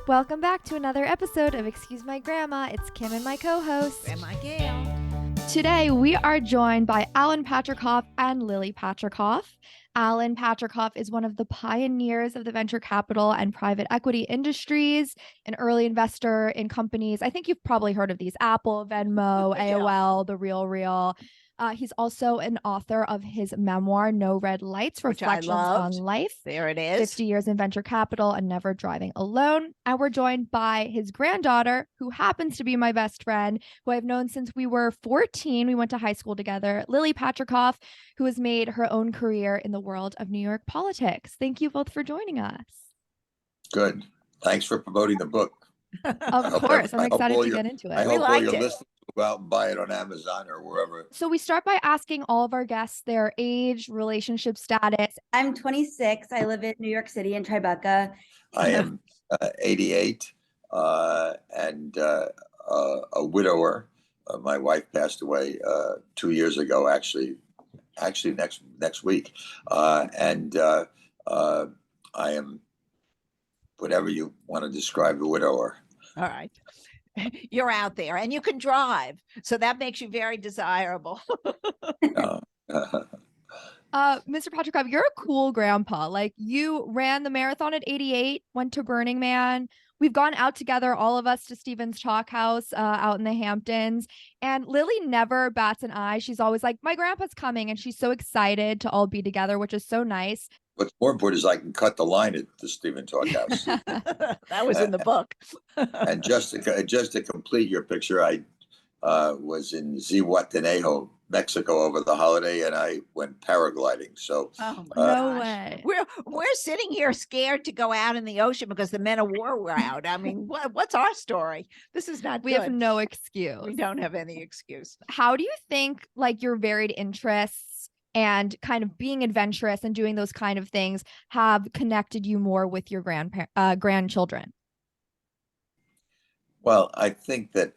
Welcome back to another episode of Excuse My Grandma. It's Kim and my co-host, Grandma Gail. Today, we are joined by Alan Patricof and Lily Patricof. Alan Patricof is one of the pioneers of the venture capital and private equity industries, an early investor in companies. I think you've probably heard of these: Apple, Venmo, AOL, The Real. He's also an author of his memoir, No Red Lights, Reflections on Life. There it is. 50 years in venture capital and never driving alone. And we're joined by his granddaughter, who happens to be my best friend, who I've known since we were 14. We went to high school together, Lily Patricof, who has made her own career in the world of New York politics. Thank you both for joining us. Good. Thanks for promoting the book. Of course. I'm excited to get into it. I hope all your listeners will go out and buy it on Amazon or wherever. So we start by asking all of our guests their age, relationship status. I'm 26. I live in New York City in Tribeca. I am 88 and a widower. My wife passed away 2 years ago, actually next week. And I am whatever you want to describe a widower. All right. You're out there and you can drive. So that makes you very desirable. Mr. Patricof, you're a cool grandpa. Like, you ran the marathon at 88, went to Burning Man. We've gone out together, all of us, to Stephen's Chalk House out in the Hamptons. And Lily never bats an eye. She's always like, my grandpa's coming. And she's so excited to all be together, which is so nice. What's more important is I can cut the line at the Stephen Chalk House. That was in the book. And just to complete your picture, I was in Zihuatanejo, Mexico over the holiday, and I went paragliding. So no way. We're sitting here scared to go out in the ocean because the men of war were out. I mean, what's our story? This is not We good. have no excuse. We don't have any excuse. How do you think, like, your varied interests and kind of being adventurous and doing those kind of things have connected you more with your grandchildren? Well, I think that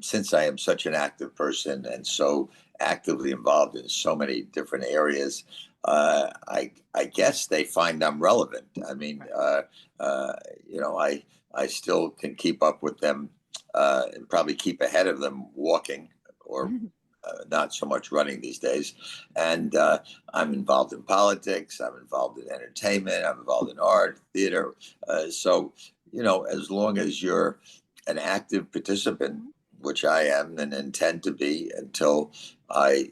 since I am such an active person and so actively involved in so many different areas, I guess they find I'm relevant. I mean, I still can keep up with them and probably keep ahead of them walking or not so much running these days. And I'm involved in politics. I'm involved in entertainment. I'm involved in art, theater. So, as long as you're an active participant, which I am and intend to be until I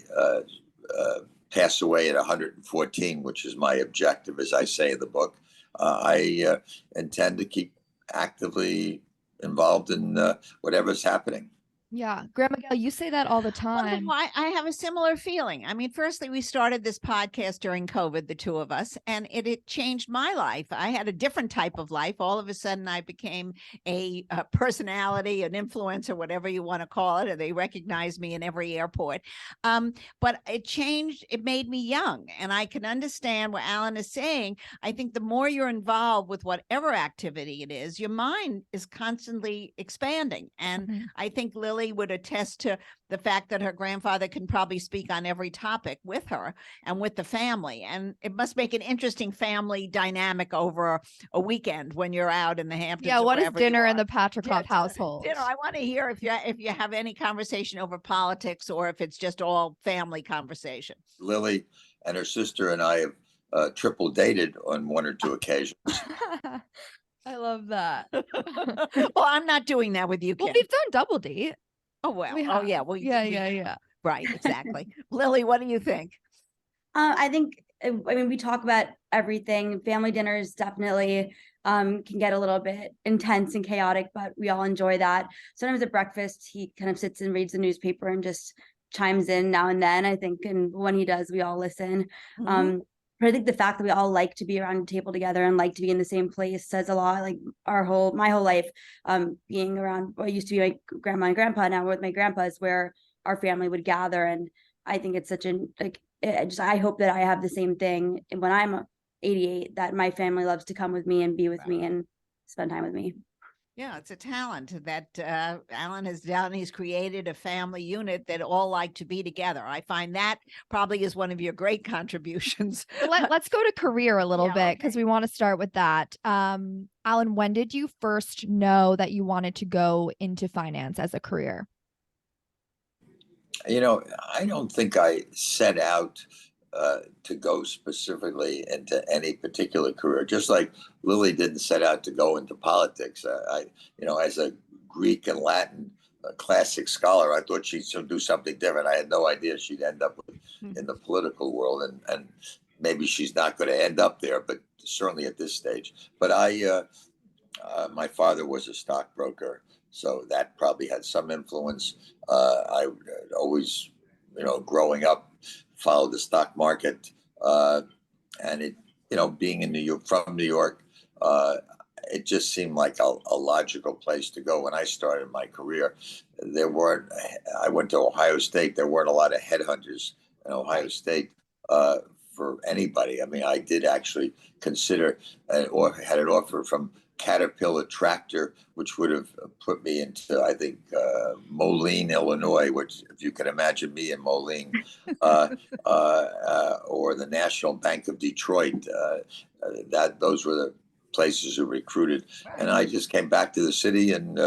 pass away at 114, which is my objective, as I say in the book, I intend to keep actively involved in whatever's happening. Yeah. Grandma Gail, you say that all the time. Well, I have a similar feeling. I mean, firstly, we started this podcast during COVID, the two of us, and it changed my life. I had a different type of life. All of a sudden, I became a personality, an influencer, whatever you want to call it, and they recognized me in every airport. But it changed. It made me young, and I can understand what Alan is saying. I think the more you're involved with whatever activity it is, your mind is constantly expanding. And I think Lily would attest to the fact that her grandfather can probably speak on every topic with her and with the family. And it must make an interesting family dynamic over a weekend when you're out in the Hamptons. Yeah, what is dinner in the Patricof household? I want to hear if you have any conversation over politics or if it's just all family conversation. Lily and her sister and I have triple dated on one or two occasions. I love that. Well, I'm not doing that with you, Kim. Well, we've done double date. Oh, well. Oh, yeah. Well, yeah. Right, exactly. Lily, what do you think? I think, we talk about everything. Family dinners definitely can get a little bit intense and chaotic, but we all enjoy that. Sometimes at breakfast, he kind of sits and reads the newspaper and just chimes in now and then, I think. And when he does, we all listen. But I think the fact that we all like to be around a table together and like to be in the same place says a lot. Like my whole life, being around what used to be my grandma and grandpa, now with my grandpa, is where our family would gather. And I think it's such I hope that I have the same thing when I'm 88, that my family loves to come with me and be with me and spend time with me. Yeah, it's a talent that Alan has done. He's created a family unit that all like to be together. I find that probably is one of your great contributions. Let's go to career a little Yeah, bit because we want to start with that. Alan, when did you first know that you wanted to go into finance as a career? I don't think I set out to go specifically into any particular career. Just like Lily didn't set out to go into politics. As a Greek and Latin classic scholar, I thought she'd do something different. I had no idea she'd end up in the political world, and maybe she's not going to end up there, but certainly at this stage. But my father was a stockbroker, so that probably had some influence. I always, growing up, followed the stock market, and being in New York, from New York, it just seemed like a logical place to go. When I started my career, I went to Ohio State. There weren't a lot of headhunters in Ohio State for anybody. I mean, I did actually consider or had an offer from Caterpillar Tractor, which would have put me into, I think, Moline, Illinois, which, if you can imagine me in Moline, or the National Bank of Detroit. Those were the places who recruited, and I just came back to the city and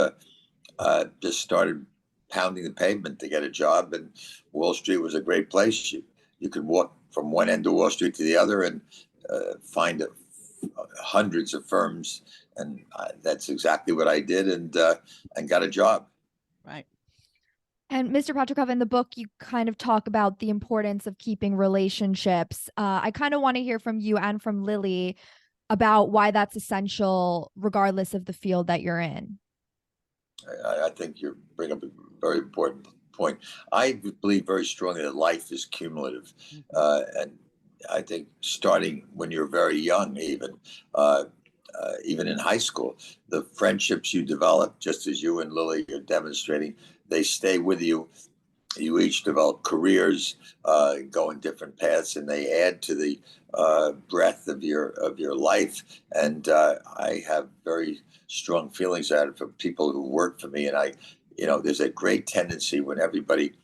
just started pounding the pavement to get a job. And Wall Street was a great place. You could walk from one end of Wall Street to the other and find hundreds of firms, and that's exactly what I did, and got a job. Right. And Mr. Patricof, in the book, you kind of talk about the importance of keeping relationships. I kind of want to hear from you and from Lily about why that's essential, regardless of the field that you're in. I think you bring up a very important point. I believe very strongly that life is cumulative, and I think starting when you're very young, even in high school, the friendships you develop, just as you and Lily are demonstrating, they stay with you. You each develop careers, go in different paths, and they add to the breadth of your life. And I have very strong feelings out of it for people who work for me. And there's a great tendency when everybody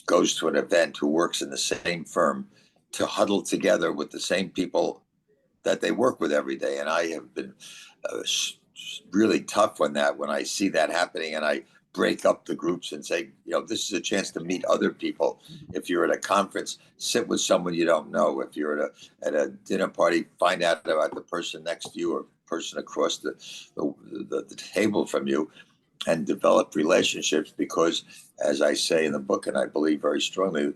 goes to an event who works in the same firm to huddle together with the same people that they work with every day. And I have been really tough on that when I see that happening, and I break up the groups and say, this is a chance to meet other people. If you're at a conference, sit with someone you don't know. If you're at a dinner party, find out about the person next to you or person across the table from you, and develop relationships. Because, as I say in the book, and I believe very strongly,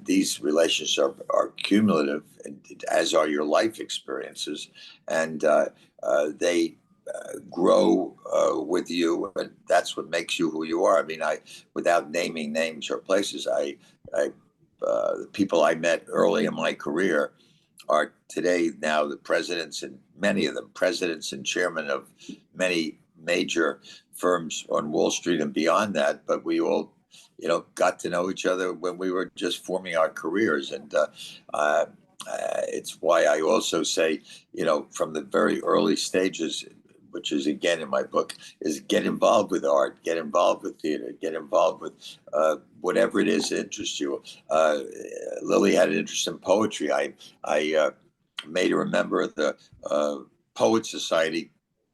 these relationships are cumulative, as are your life experiences, and they grow with you, and that's what makes you who you are. I mean, without naming names or places, the people I met early in my career are today now the presidents, and many of them presidents and chairmen of many major firms on Wall Street and beyond that. But we all got to know each other when we were just forming our careers. And it's why I also say, from the very early stages, which is again in my book, is get involved with art, get involved with theater, get involved with whatever it is that interests you. Lily had an interest in poetry. I made her a member of the Poet Society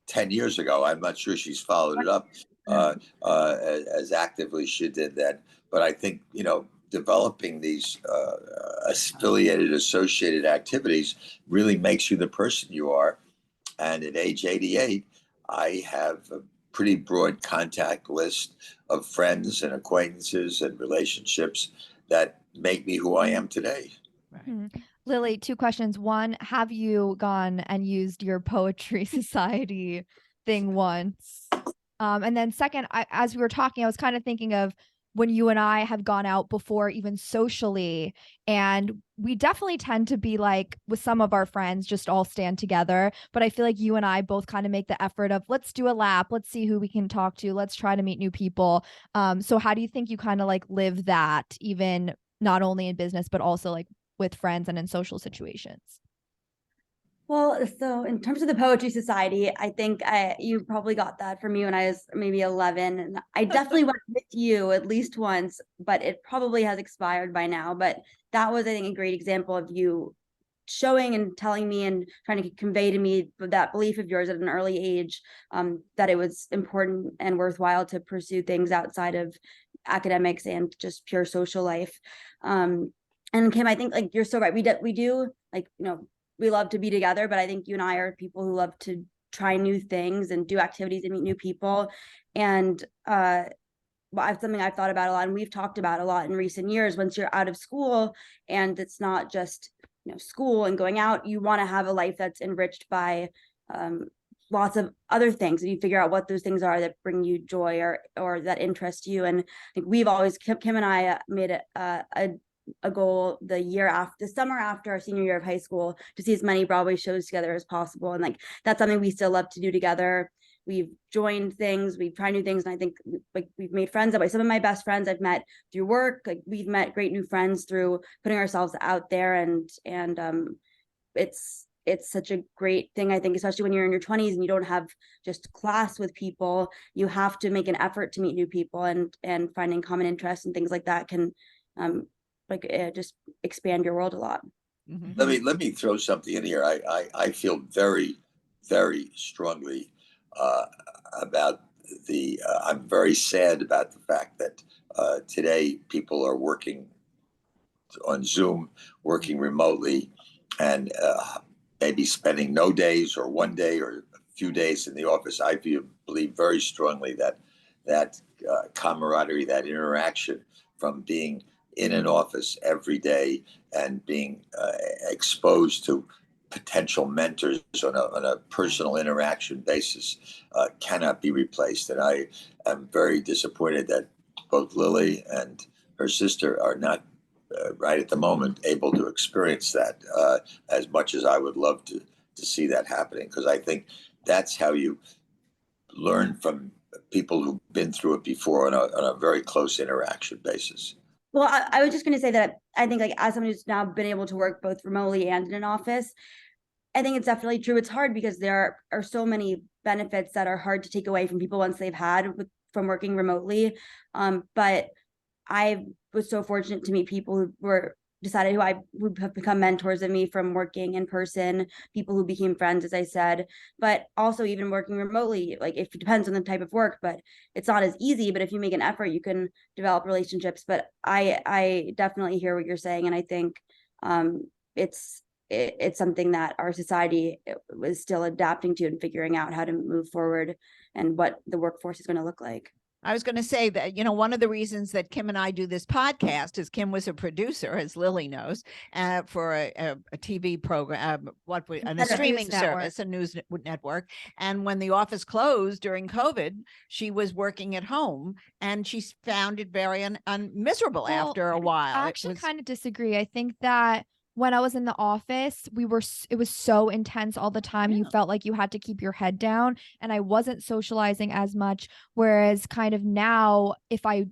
10 years ago. I'm not sure she's followed it up as actively as she did then. But I think, developing these affiliated, associated activities really makes you the person you are. And at age 88, I have a pretty broad contact list of friends and acquaintances and relationships that make me who I am today. Right. Lily, two questions. One, have you gone and used your Poetry Society thing once? And then second, as we were talking, I was kind of thinking of when you and I have gone out before, even socially, and we definitely tend to be like with some of our friends, just all stand together. But I feel like you and I both kind of make the effort of let's do a lap, let's see who we can talk to, let's try to meet new people. So how do you think you kind of like live that, even not only in business, but also like with friends and in social situations? Well, so in terms of the Poetry Society, I think you probably got that from me when I was maybe 11. And I definitely went with you at least once, but it probably has expired by now. But that was, I think, a great example of you showing and telling me and trying to convey to me that belief of yours at an early age, that it was important and worthwhile to pursue things outside of academics and just pure social life. And Kim, I think like you're so right. We do like, we love to be together, but I think you and I are people who love to try new things and do activities and meet new people. And something I've thought about a lot, and we've talked about a lot in recent years. Once you're out of school, and it's not just school and going out, you want to have a life that's enriched by lots of other things, and you figure out what those things are that bring you joy or that interest you. And I think we've always, Kim and I made a goal the summer after our senior year of high school, to see as many Broadway shows together as possible. And like, that's something we still love to do together. We've joined things, we've tried new things. And I think like we've made friends that way. Some of my best friends I've met through work. Like we've met great new friends through putting ourselves out there. And it's such a great thing, I think, especially when you're in your 20s and you don't have just class with people. You have to make an effort to meet new people, and finding common interests and things like that can just expand your world a lot. Mm-hmm. Let me throw something in here. I feel very, very strongly about I'm very sad about the fact that today people are working on Zoom, working remotely, and maybe spending no days or one day or a few days in the office. I believe very strongly that camaraderie, that interaction from being in an office every day and being exposed to potential mentors on a personal interaction basis cannot be replaced. And I am very disappointed that both Lily and her sister are not right at the moment able to experience that as much as I would love to see that happening, because I think that's how you learn from people who've been through it before on a very close interaction basis. Well, I was just going to say that I think, like, as someone who's now been able to work both remotely and in an office, I think it's definitely true. It's hard because there are so many benefits that are hard to take away from people once they've had from working remotely. But I was so fortunate to meet people who have become mentors of me from working in person, people who became friends, as I said, but also even working remotely. Like, it depends on the type of work, but it's not as easy. But if you make an effort, you can develop relationships. But I definitely hear what you're saying. And I think it's something that our society was still adapting to and figuring out how to move forward and what the workforce is going to look like. I was going to say that, one of the reasons that Kim and I do this podcast is Kim was a producer, as Lily knows, for a TV program, a streaming service, a news network. And when the office closed during COVID, she was working at home, and she found it very miserable after a while. I actually kind of disagree. I think that when I was in the office, it was so intense all the time. Yeah. You felt like you had to keep your head down, and I wasn't socializing as much. Whereas kind of now, if I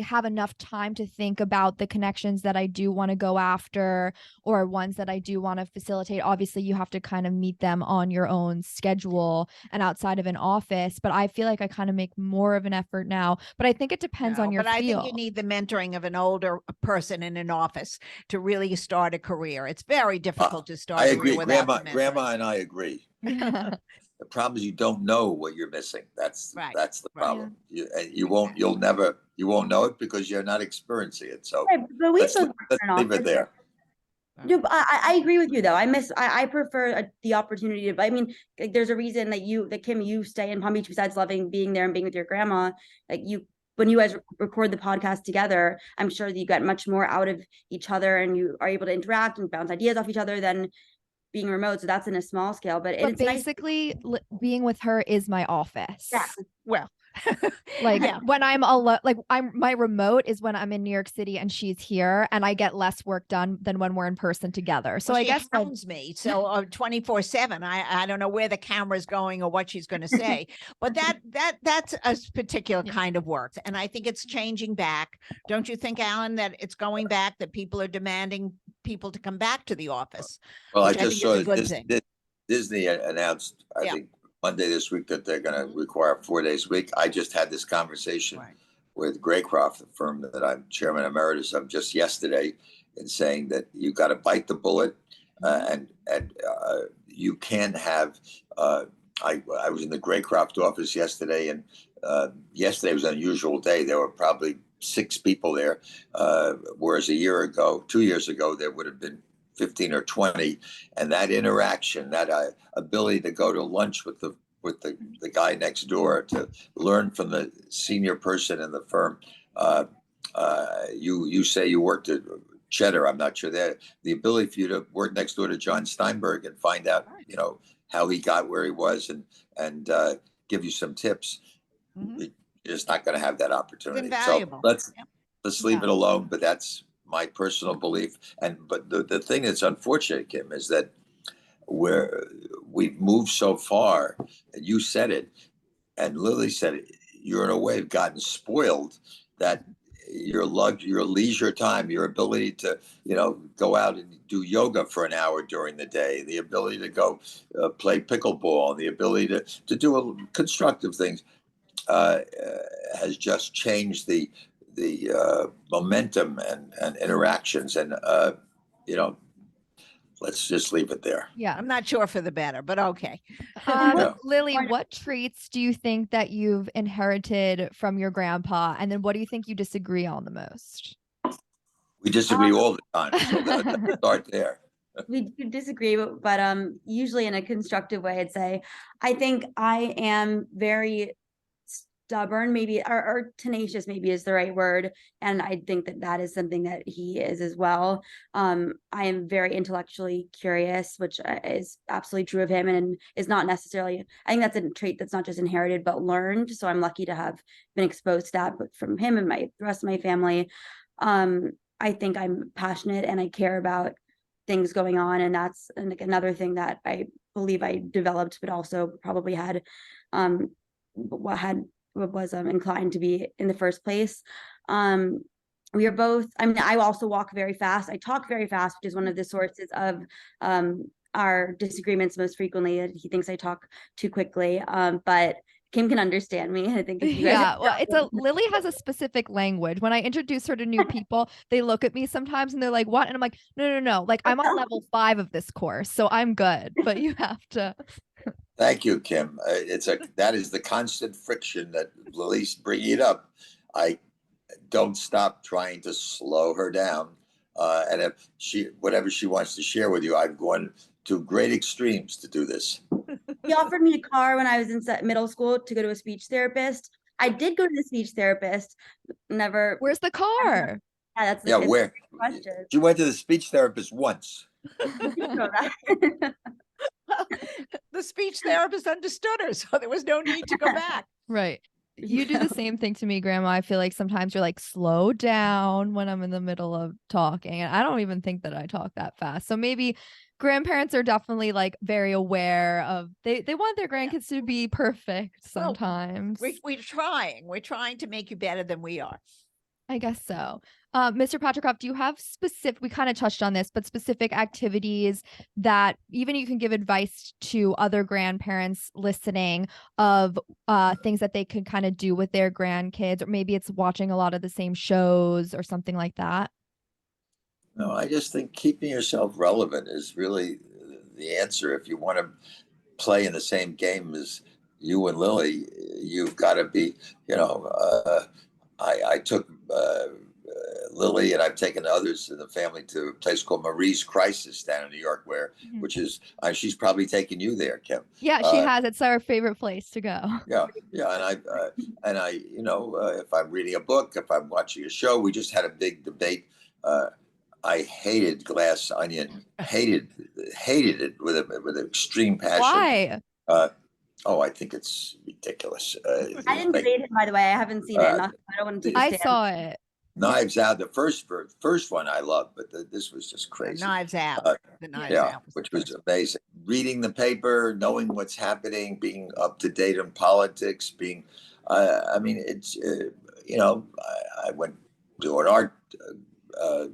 have enough time to think about the connections that I do want to go after or ones that I do want to facilitate. Obviously, you have to kind of meet them on your own schedule and outside of an office. But I feel like I kind of make more of an effort now. But I think it depends on your field. But I think you need the mentoring of an older person in an office to really start a career. It's very difficult to start. I agree. Grandma and I agree. The problem is you don't know what you're missing. That's the problem. Yeah. You'll never know it because you're not experiencing it. So but let's leave it there. No, I agree with you though. I prefer the opportunity to. I mean, like, there's a reason that Kim, you stay in Palm Beach besides loving being there and being with your grandma. Like, when you guys record the podcast together, I'm sure that you get much more out of each other, and you are able to interact and bounce ideas off each other than being remote. So that's in a small scale, but it's basically nice. Being with her is my office. Yeah. Well, when I'm alone, my remote is when I'm in New York City and she's here, and I get less work done than when we're in person together. So I guess hounds me. So 24/7, I don't know where the camera's going or what she's going to say, but that's a particular kind of work. And I think it's changing back. Don't you think, Alan, that it's going back, that people are demanding people to come back to the office? Well, I just saw Disney announced, I think Monday this week, that they're going to require 4 days a week. I just had this conversation with Graycroft, the firm that I'm chairman emeritus of, just yesterday, in saying that you got to bite the bullet, and you can't have. I was in the Graycroft office yesterday, and yesterday was an unusual day. There were probably 6 people there, whereas 2 years ago, there would have been 15 or 20. And that interaction, that ability to go to lunch with the guy next door, to learn from the senior person in the firm. You say you worked at Cheddar. I'm not sure that the ability for you to work next door to John Steinberg and find out, how he got where he was, and give you some tips. You're just not going to have that opportunity. Invaluable. So let's leave it alone. But that's my personal belief. But the thing that's unfortunate, Kim, is that we've moved so far, and you said it, and Lily said it, you're in a way gotten spoiled, that your leisure time, your ability to, go out and do yoga for an hour during the day, the ability to go play pickleball, the ability to do constructive things, has just changed the momentum and interactions. And, let's just leave it there. Yeah. I'm not sure for the better, but okay. Lily, what traits do you think that you've inherited from your grandpa? And then what do you think you disagree on the most? We disagree all the time. So let's start there. We do disagree, but usually in a constructive way. I'd say, I think I am very stubborn, maybe, or tenacious, maybe is the right word. And I think that is something that he is as well. I am very intellectually curious, which is absolutely true of him, and is not necessarily, I think that's a trait that's not just inherited, but learned. So I'm lucky to have been exposed to that, but from him and the rest of my family. I think I'm passionate and I care about things going on. And that's another thing that I believe I developed, but also probably had, was inclined to be in the first place. We are both, I also walk very fast. I talk very fast, which is one of the sources of our disagreements most frequently. He thinks I talk too quickly, but Kim can understand me. I think. Lily has a specific language. When I introduce her to new people, they look at me sometimes and they're like, "What?" And I'm like, "No. Like, I'm on level 5 of this course, so I'm good." But you have to. Thank you, Kim. That is the constant friction that Lily's bringing it up. I don't stop trying to slow her down, and if whatever she wants to share with you, I've gone to great extremes to do this. He offered me a car when I was in middle school to go to a speech therapist. I did go to the speech therapist. Never. Where's the car? Where? Question. She went to the speech therapist once. The speech therapist understood her, so there was no need to go back. Right. You do the same thing to me, Grandma. I feel like sometimes you're like, slow down when I'm in the middle of talking. And I don't even think that I talk that fast. So maybe grandparents are definitely like very aware of, they want their grandkids to be perfect sometimes. We're trying to make you better than we are. I guess so. Mr. Patricof, do you have we kind of touched on this, but specific activities that even you can give advice to other grandparents listening of things that they could kind of do with their grandkids, or maybe it's watching a lot of the same shows or something like that? No, I just think keeping yourself relevant is really the answer. If you want to play in the same game as you and Lily, you've got to be, I took Lily, and I've taken others in the family to a place called Marie's Crisis down in New York, which is, she's probably taken you there, Kim. Yeah, she has. It's our favorite place to go. Yeah, and I, if I'm reading a book, if I'm watching a show, we just had a big debate. I hated Glass Onion, hated it with an extreme passion. Why? I think it's ridiculous. I didn't debate it, by the way. I haven't seen it. I don't want to take a stand. I saw it. Knives Out, the first one I loved, but this was just crazy. Knives Out. Which was amazing. Reading the paper, knowing what's happening, being up to date on politics, being, it's, I went to an art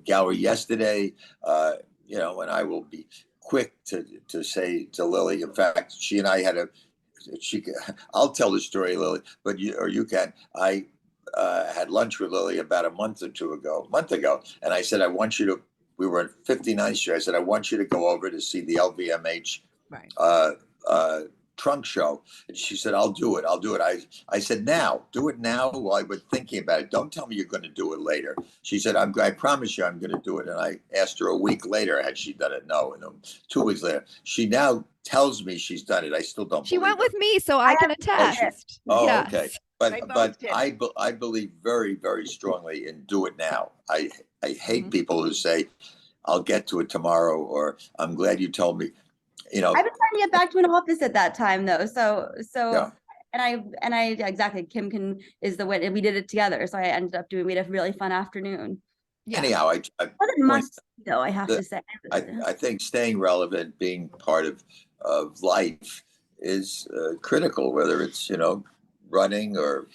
gallery yesterday, and I will be quick to say to Lily. In fact, she and I had I'll tell the story, Lily, but you can. I had lunch with Lily about a month ago, and I said, I want you to, we were at 59th Street. I said, I want you to go over to see the LVMH Right. trunk show. And she said, I'll do it. I said, do it now while I've been thinking about it. Don't tell me you're going to do it later. She said, I promise you I'm going to do it. And I asked her a week later, had she done it? No. And 2 weeks later, she now tells me she's done it. I still don't She believe went with me, so I can attest. Oh, Yes. okay. But I believe very, very strongly in do it now. I hate people who say, I'll get to it tomorrow, or I'm glad you told me. You know, I've been trying to get back to an office at that time though. So Yeah. and I exactly, Kim is the win. We did it together. So I ended up we had a really fun afternoon. Yeah. anyhow, I Wasn't much though, I have to say. I think staying relevant, being part of life is critical, whether it's, running or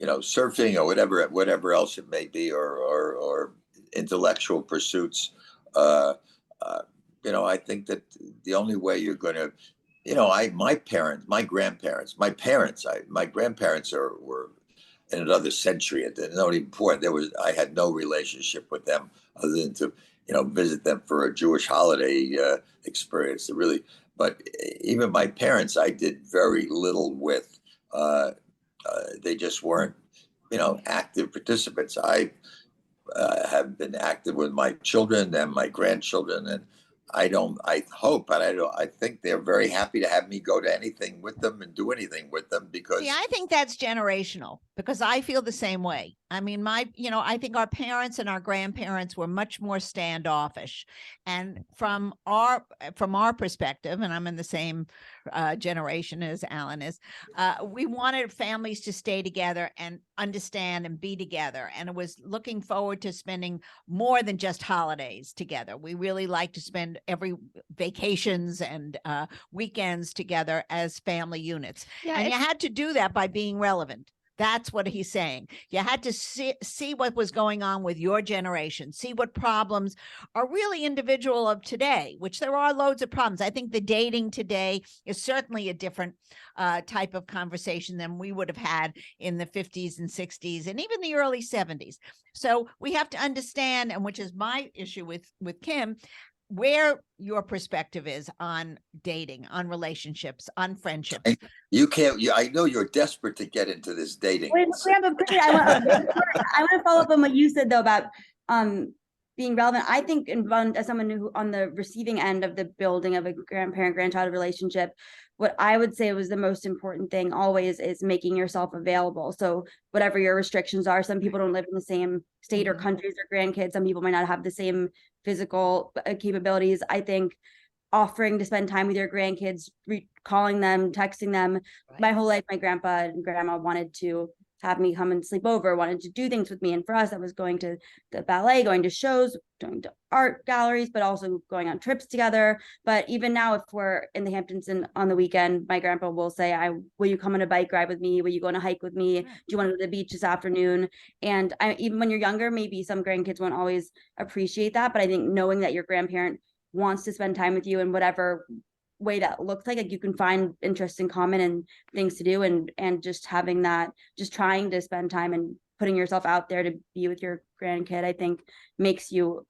surfing or whatever else it may be, or intellectual pursuits. I think that the only way you're going to, my grandparents, my grandparents were in another century. At not even before I had no relationship with them other than to, visit them for a Jewish holiday experience. But even my parents, I did very little with. They just weren't, active participants. I have been active with my children and my grandchildren, and I hope, and I think they're very happy to have me go to anything with them and do anything with them, because See, I think that's generational, because I feel the same way. I mean, I think our parents and our grandparents were much more standoffish. And from our perspective, and I'm in the same generation as Alan is, we wanted families to stay together and understand and be together. And it was looking forward to spending more than just holidays together. We really like to spend every vacations and weekends together as family units. Yeah, And you had to do that by being relevant. That's what he's saying. You had to see what was going on with your generation, see what problems are really individual of today, which there are loads of problems. I think the dating today is certainly a different type of conversation than we would have had in the 50s and 60s and even the early 70s. So we have to understand, and which is my issue with Kim, where your perspective is on dating, on relationships, on friendships. You can't. I know you're desperate to get into this dating. Wait, I want to follow up on what you said though about being relevant. I think as someone who on the receiving end of the building of a grandparent-grandchild relationship, what I would say was the most important thing always is making yourself available. So whatever your restrictions are, some people don't live in the same state or country as their grandkids. Some people might not have the same physical capabilities. I think offering to spend time with your grandkids, calling them, texting them. Right. My whole life, my grandpa and grandma wanted to have me come and sleep over, wanted to do things with me. And for us, that was going to the ballet, going to shows, going to art galleries, but also going on trips together. But even now, if we're in the Hamptons and on the weekend, my grandpa will say, will you come on a bike ride with me? Will you go on a hike with me? Do you want to go to the beach this afternoon? And even when you're younger, maybe some grandkids won't always appreciate that. But I think knowing that your grandparent wants to spend time with you in whatever way that looks like you can find interests in common and things to do, and just having that, just trying to spend time and putting yourself out there to be with your grandkid, I think makes you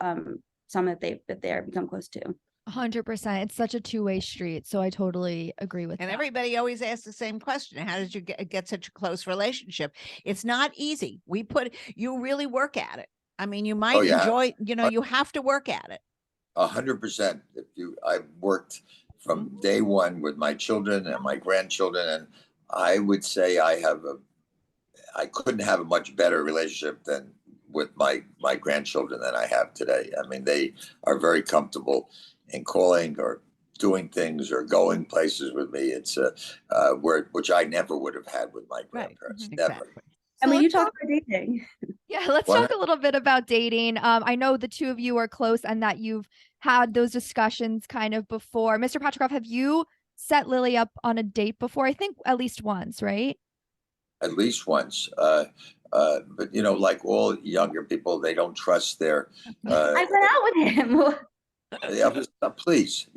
someone that they become close to. 100%. It's such a two-way street. So I totally agree with And that. everybody always asks the same question. How did you get such a close relationship? It's not easy. You really work at it. I mean, you might enjoy, you have to work at it. 100%. I've worked from day one with my children and my grandchildren, and I would say I couldn't have a much better relationship than with my grandchildren than I have today. I mean, they are very comfortable in calling or doing things or going places with me. It's which I never would have had with my grandparents. Right. Never. Exactly. I mean, So you talk about dating. Yeah, let's talk a little bit about dating. I know the two of you are close and that you've had those discussions kind of before. Mr. Patricof, have you set Lily up on a date before? I think at least once, right? At least once. But like all younger people, they don't trust their. I went out with him. Please,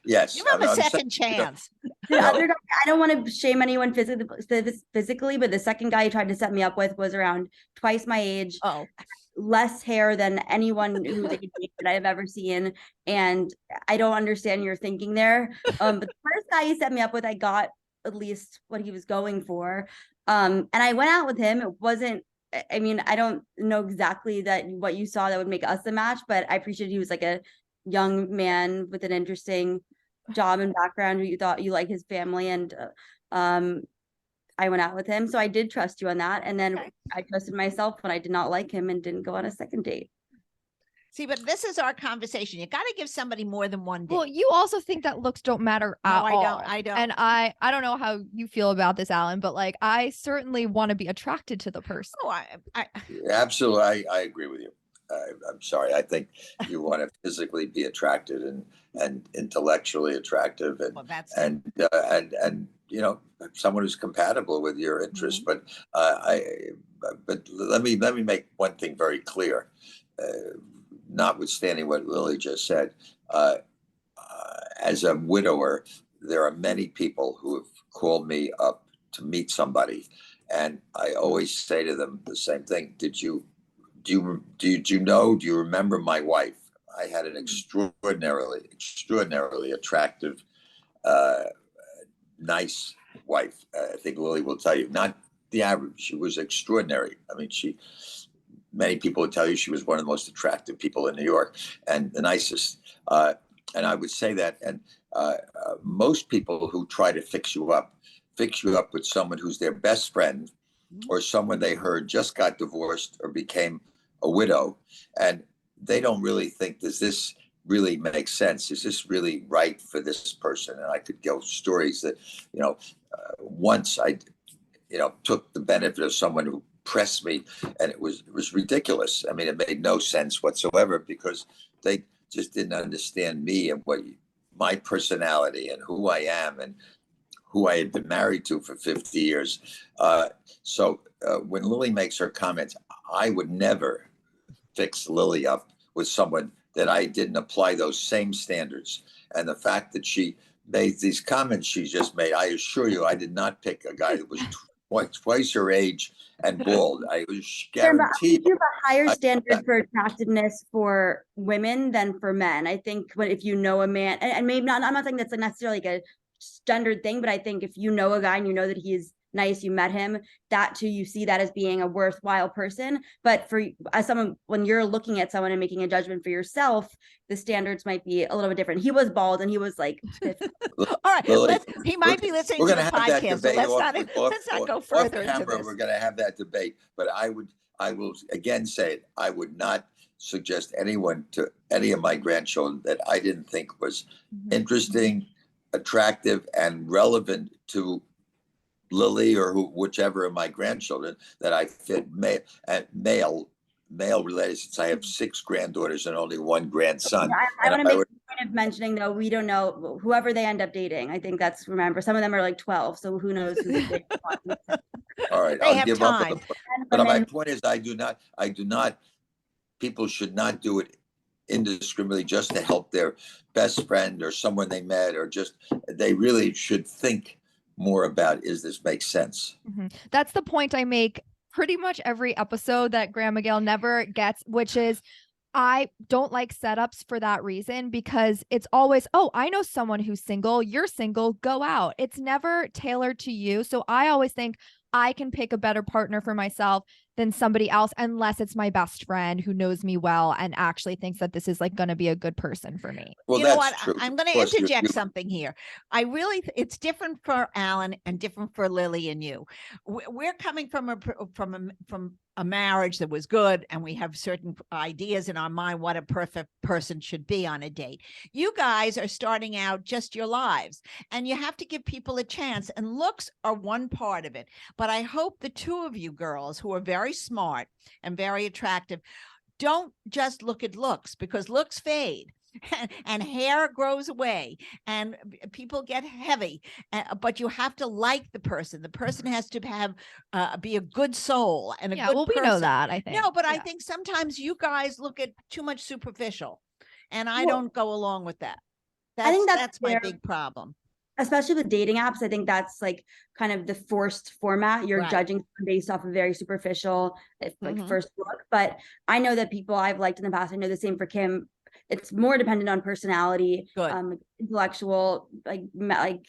yes. Give him a second saying, chance. The other guy, I don't want to shame anyone physically, but the second guy he tried to set me up with was around twice my age, Oh, less hair than anyone who was like a date that I've ever seen. And I don't understand your thinking there. But the first guy he set me up with, I got at least what he was going for. And I went out with him. It wasn't, I mean, I don't know exactly what you saw that would make us a match, but I appreciate he was like a young man with an interesting job and background who you thought you like his family, and I went out with him. So I did trust you on that. And then I trusted myself when I did not like him and didn't go on a second date. see, but this is our conversation. You got to give somebody more than one date. Well, you also think that looks don't matter at all. I don't. And I don't know how you feel about this, Alan, but like I certainly want to be attracted to the person. Oh, Absolutely, I agree with you. I'm sorry. I think you want to physically be attracted and intellectually attractive, and well, that's and you know, someone who's compatible with your interests. But let me make one thing very clear. Notwithstanding what Lily just said, as a widower, there are many people who have called me up to meet somebody, and I always say to them the same thing. Do you remember my wife? I had an extraordinarily attractive, nice wife. I think Lily will tell you, not the average. She was extraordinary. I mean, many people would tell you she was one of the most attractive people in New York and the nicest. And I would say that. And most people who try to fix you up with someone who's their best friend or someone they heard just got divorced or became a widow, and they don't really think, does this really make sense? Is this really right for this person? And I could go stories that, once I, took the benefit of someone who pressed me, and it was ridiculous. I mean, it made no sense whatsoever because they just didn't understand me and my personality and who I am and who I had been married to for 50 years. So when Lily makes her comments, I would never fix Lily up with someone that I didn't apply those same standards. And the fact that she made these comments she just made, I assure you, I did not pick a guy that was twice her age and bald. I was guaranteed. You have a higher standard for attractiveness for women than for men. I think if you know a man, and maybe not, I'm not saying that's necessarily like a standard thing, but I think if you know a guy and you know that he is nice, you met him, that too, you see that as being a worthwhile person. But as someone, when you're looking at someone and making a judgment for yourself, the standards might be a little bit different. He was bald and he was like all right, Lily, he might be listening to the podcast, so let's not go further into this. We're going to have that debate, but I will again say it, I would not suggest anyone to any of my grandchildren that I didn't think was interesting, attractive, and relevant to Lily or whichever of my grandchildren that I fit male related, since I have 6 granddaughters and only 1 grandson. I want to make a point of mentioning, though, we don't know whoever they end up dating. I think remember, some of them are like 12, so who knows who they want. All right, I'll give up on the point. But my point is, I do not, people should not do it indiscriminately just to help their best friend or someone they met, or they really should think more about, is this make sense? That's the point I make pretty much every episode that Grandma Gail never gets, which is I don't like setups for that reason, because it's always, oh, I know someone who's single, you're single, go out. It's never tailored to you. So I always think I can pick a better partner for myself than somebody else, unless it's my best friend who knows me well and actually thinks that this is like going to be a good person for me. Well, you know what? true. I'm going to interject something here. It's different for Alan and different for Lily and you. We're coming from a marriage that was good, and we have certain ideas in our mind what a perfect person should be on a date. You guys are starting out just your lives, and you have to give people a chance, and looks are one part of it. But I hope the two of you girls, who are very smart and very attractive, don't just look at looks, because looks fade. And hair grows away and people get heavy, but you have to like the person. The person has to have be a good soul and a good person. We know that, I think. No, but I think sometimes you guys look at too much superficial. And I Well, don't go along with that. I think That's my fair. big problem. Especially with dating apps, I think that's like kind of the forced format. You're Right. judging based off a very superficial, like first look. But I know that people I've liked in the past, I know the same for Kim. It's more dependent on personality, Good. Intellectual, like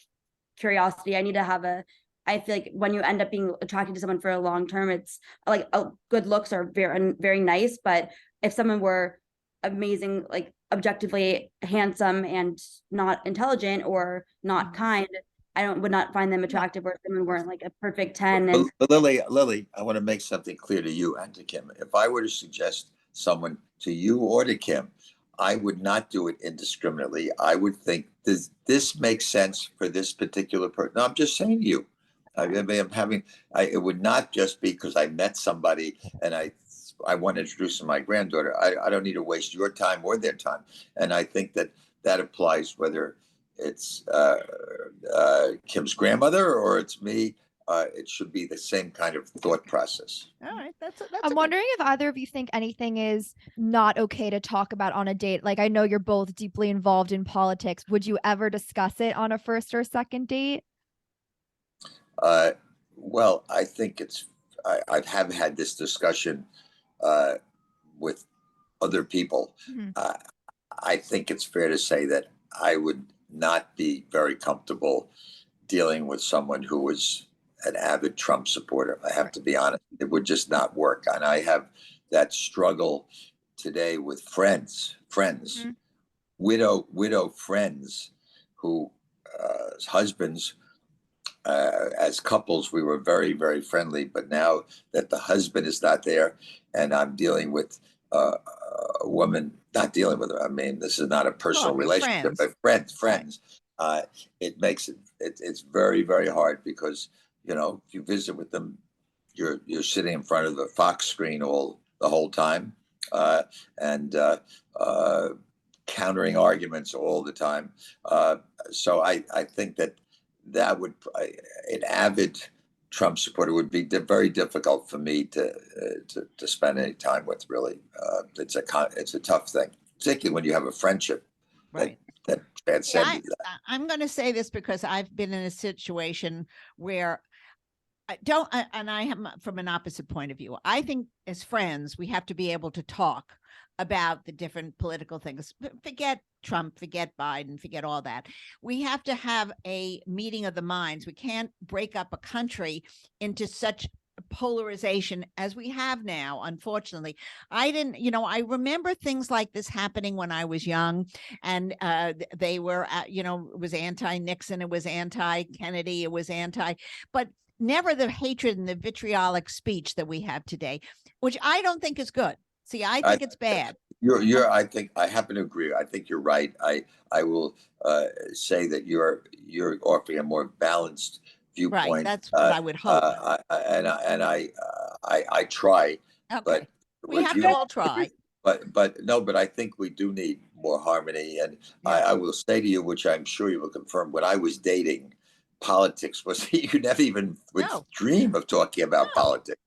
curiosity. I feel like when you end up being attracted to someone for a long term, it's like good looks are very, very nice. But if someone were amazing, like objectively handsome and not intelligent or not kind, I would not find them attractive, or if someone weren't like a perfect 10. And But Lily, I want to make something clear to you and to Kim. If I were to suggest someone to you or to Kim, I would not do it indiscriminately. I would think, does this make sense for this particular person? No, I'm just saying to you. It would not just be because I met somebody and I want to introduce my granddaughter. I don't need to waste your time or their time. And I think that applies whether it's Kim's grandmother or it's me. It should be the same kind of thought process. All right. I'm wondering if either of you think anything is not okay to talk about on a date. Like, I know you're both deeply involved in politics. Would you ever discuss it on a first or second date? Well, I think I have had this discussion with other people. I think it's fair to say that I would not be very comfortable dealing with someone who was an avid Trump supporter. I have to be honest. It would just not work. And I have that struggle today with friends, widow friends who husbands, as couples, we were very, very friendly. But now that the husband is not there and I'm dealing with a woman, not dealing with her, I mean, this is not a personal relationship, but friends. It makes it's very, very hard because, if you visit with them, you're sitting in front of the Fox screen the whole time, and countering arguments all the time. So I think that would an avid Trump supporter would be very difficult for me to spend any time with. Really, it's a tough thing, particularly when you have a friendship that transcends that. I'm going to say this because I've been in a situation where I am from an opposite point of view. I think as friends, we have to be able to talk about the different political things. Forget Trump, forget Biden, forget all that. We have to have a meeting of the minds. We can't break up a country into such polarization as we have now. Unfortunately, I remember things like this happening when I was young, and they were, it was anti-Nixon, it was anti-Kennedy, it was but never the hatred and the vitriolic speech that we have today, which I don't think is good. See, I think it's bad. I think I happen to agree. I think you're right. I will say that you're offering a more balanced viewpoint. Right, that's what I would hope. I try, okay. But we have to all try. But I think we do need more harmony. And I will say to you, which I'm sure you will confirm, when I was dating, politics was you never even would dream of talking about politics.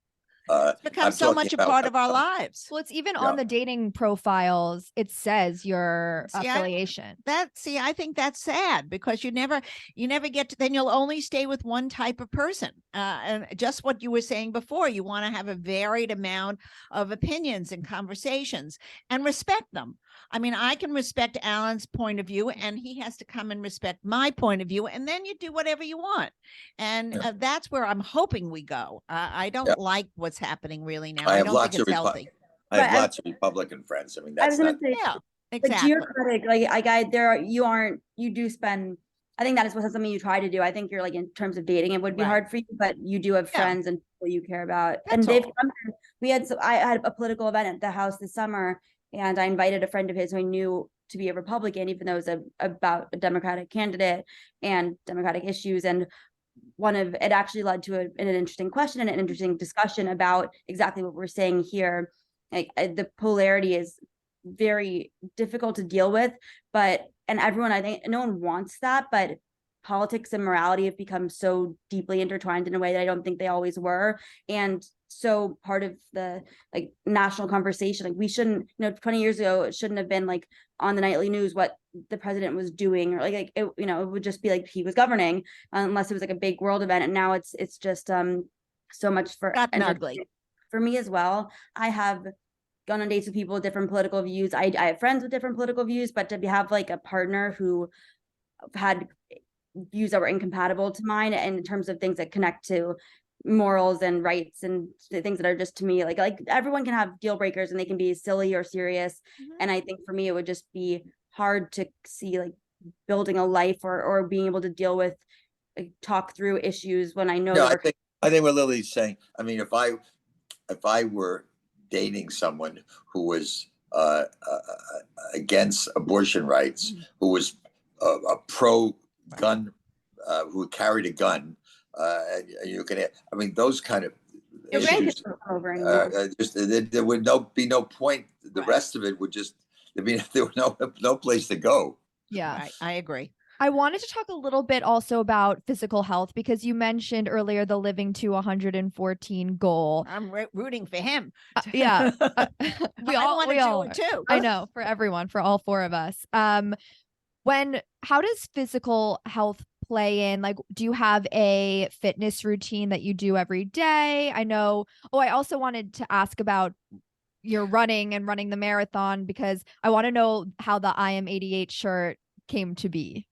It's become so much a part of our lives. Well, it's even on the dating profiles, it says your affiliation. I think that's sad because you never get to, then you'll only stay with one type of person. And just what you were saying before, you want to have a varied amount of opinions and conversations and respect them. I mean, I can respect Alan's point of view and he has to come and respect my point of view, and then you do whatever you want. And that's where I'm hoping we go. I don't like what's happening really now. I don't think it's healthy. I have lots of Republican friends. I mean, that's exactly. You do spend, I think that is something you try to do. I think you're like, in terms of dating, it would be hard for you, but you do have friends and people you care about. That's I had a political event at the house this summer, and I invited a friend of his who I knew to be a Republican, even though it was about a Democratic candidate and Democratic issues. And it actually led to an interesting question and an interesting discussion about exactly what we're saying here. Like, the polarity is very difficult to deal with, and everyone, I think no one wants that, but politics and morality have become so deeply intertwined in a way that I don't think they always were. And so part of the like national conversation, like we shouldn't, 20 years ago, it shouldn't have been like on the nightly news what the president was doing, or like it, it would just be like he was governing, unless it was like a big world event. And now it's just so much for ugly for me as well. I have gone on dates with people with different political views. I have friends with different political views, but to have like a partner who had views that were incompatible to mine, and in terms of things that connect to morals and rights and things that are just, to me, like everyone can have deal breakers and they can be silly or serious. And I think for me, it would just be hard to see like building a life or being able to deal with, like, talk through issues when I know. No, I think what Lily's saying, I mean, if I were dating someone who was against abortion rights, who was a pro-gun, who carried a gun, and you can, I mean, those kind of issues, there would be no point. The rest of it would just, I mean, there was no place to go. Yeah, right. I agree. I wanted to talk a little bit also about physical health, because you mentioned earlier the living to 114 goal. I'm rooting for him. Yeah, we all do it too. I know, for everyone, for all four of us. How does physical health play in? Like, do you have a fitness routine that you do every day? I know. Oh, I also wanted to ask about your running the marathon, because I want to know how the I Am 88 shirt came to be.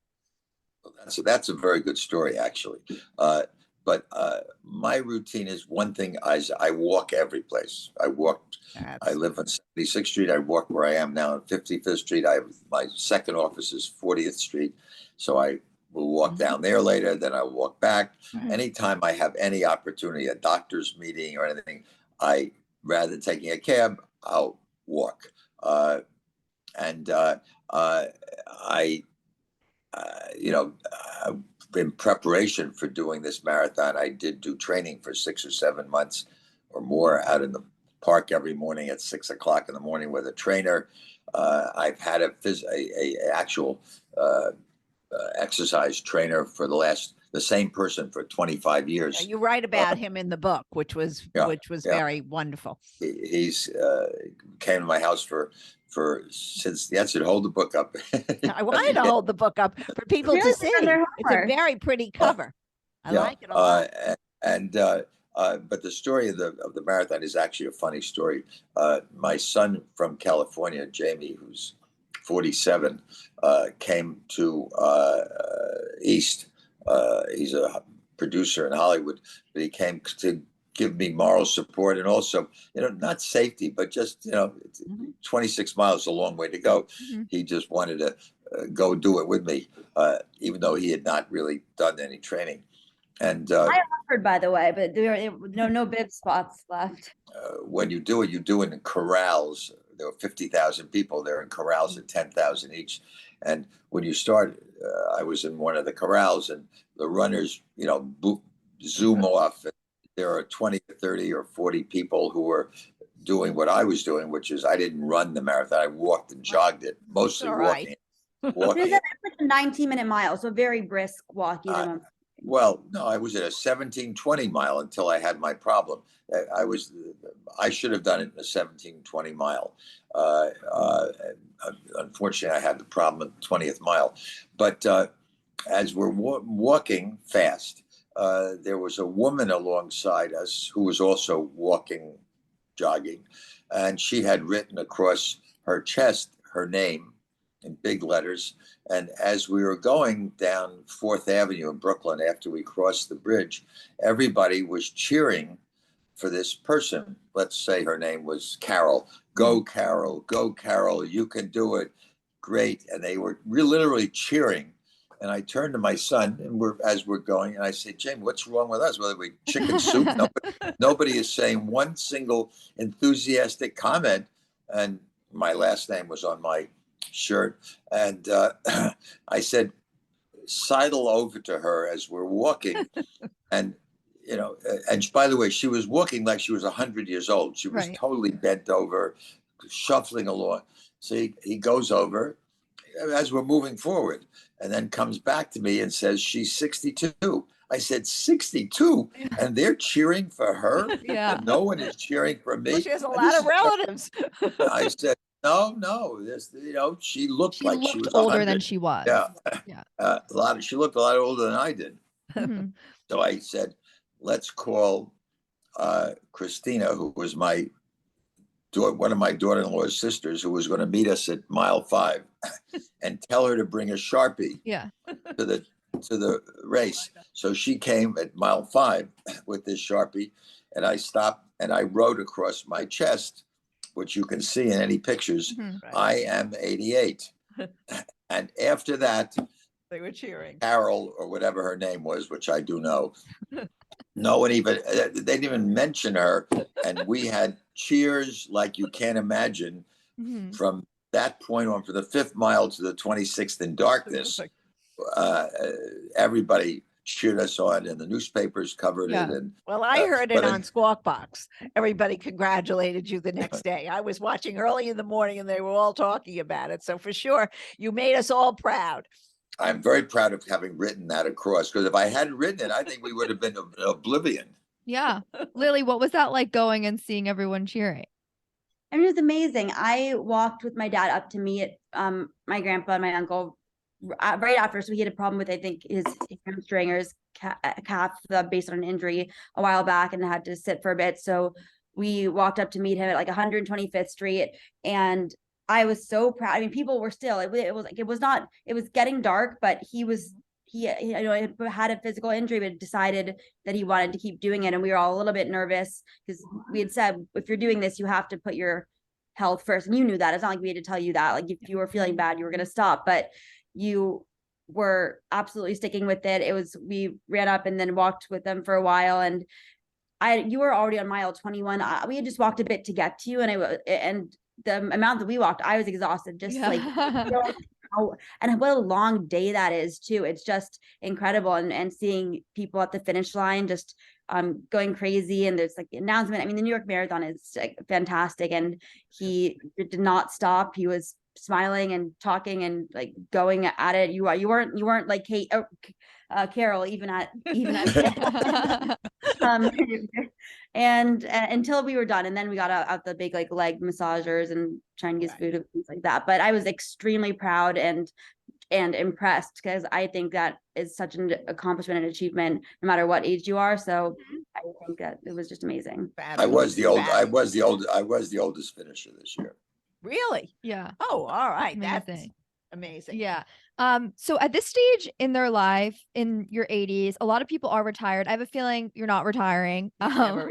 That's a very good story, actually. But my routine is one thing. I walk every place. I live on 76th Street. I walk where I am now on 55th Street. My second office is 40th Street. So I will walk down there later. Then I'll walk back. Anytime I have any opportunity, a doctor's meeting or anything, rather than taking a cab, I'll walk. In preparation for doing this marathon, I did do training for 6 or 7 months or more out in the park every morning at 6 o'clock in the morning with a trainer. I've had a actual exercise trainer for the same person for 25 years. You write about him in the book, which was very wonderful. He's came to my house since the answer. Hold the book up. I wanted to hold the book up for people to see. It's a very pretty cover. I like it a lot. But the story of the marathon is actually a funny story. My son from California, Jamie, who's 47, came to East. He's a producer in Hollywood, but he came to give me moral support, and also, not safety, but just, 26 miles is a long way to go. He just wanted to go do it with me, even though he had not really done any training. And I offered, by the way, but there were no bib spots left. When you do it, you do it in corrals. There were 50,000 people there in corrals at 10,000 each. And when you start, I was in one of the corrals, and the runners, zoom off. And there are 20 to 30 or 40 people who were doing what I was doing, which is I didn't run the marathon. I walked and jogged it, mostly walking. It's like a 19-minute mile, so very brisk walking. Well, no, I was at a 17-20 mile until I had my problem. I should have done it in a 17-20 mile. Unfortunately, I had the problem at the 20th mile. But as we're walking fast, there was a woman alongside us who was also jogging, and she had written across her chest her name in big letters. And as we were going down 4th Avenue in Brooklyn, after we crossed the bridge, everybody was cheering for this person. Let's say her name was Carol. Go, Carol. Go, Carol. You can do it. Great. And they were literally cheering. And I turned to my son, and as we're going, and I said, Jamie, what's wrong with us? Whether we chicken soup, nobody is saying one single enthusiastic comment. And my last name was on my shirt. And I said, sidle over to her as we're walking. And, and by the way, she was walking like she was 100 years old. She was totally bent over, shuffling along. So he goes over as we're moving forward. and then comes back to me and says she's 62. I said, 62? And they're cheering for her? Yeah. And no one is cheering for me? Well, she has a And lot this of is what relatives. I said, no, this, she looked She like she looked was older 100. than she was. Yeah. Yeah. She looked a lot older than I did. Mhm. So I said, let's call Christina, who was one of my daughter-in-law's sisters, who was going to meet us at mile 5, and tell her to bring a Sharpie Yeah. to the race. So she came at mile 5 with this Sharpie, and I stopped and I wrote across my chest, which you can see in any pictures, Mhm. I am 88. And after that, They were cheering. Carol, or whatever her name was, which I do know, no one even, they didn't even mention her. And we had cheers like you can't imagine Mhm. from that point on, for the 5th mile to the 26th in darkness. Everybody cheered us on, and the newspapers covered it. And Well, I heard it but on Squawk Box. Everybody congratulated you the next day. I was watching early in the morning and they were all talking about it. So for sure, you made us all proud. I'm very proud of having written that across, because if I hadn't written it, I think we would have been in oblivion. Yeah. Lily, what was that like going and seeing everyone cheering? I mean, it was amazing. I walked with my dad up to meet my grandpa and my uncle right after. So he had a problem with, I think, his hamstring or his calf based on an injury a while back, and had to sit for a bit. So we walked up to meet him at like 125th Street, and I was so proud. I mean, people were still. It was like it was getting dark, but he had a physical injury, but decided that he wanted to keep doing it, and we were all a little bit nervous because we had said, if you're doing this, you have to put your health first, and you knew that. It's not like we had to tell you that. Like, if you were feeling bad, you were going to stop, but you were absolutely sticking with it. We ran up and then walked with them for a while, and you were already on mile 21. We had just walked a bit to get to you, and the amount that we walked, I was exhausted. Just like, and what a long day that is too. It's just incredible, and seeing people at the finish line just going crazy, and there's like the announcement. I mean, the New York Marathon is like fantastic, and he did not stop. He was smiling and talking and like going at it. You weren't like Kate, Carol, even at and until we were done, and then we got out the big like leg massagers and Chinese food and things like that. But I was extremely proud and impressed, because I think that is such an accomplishment and achievement no matter what age you are. So I think that it was just amazing. I was the oldest finisher this year. Really? Yeah. Oh, all right. Amazing. That's amazing. Yeah. So at this stage in their life, in your 80s, a lot of people are retired. I have a feeling you're not retiring.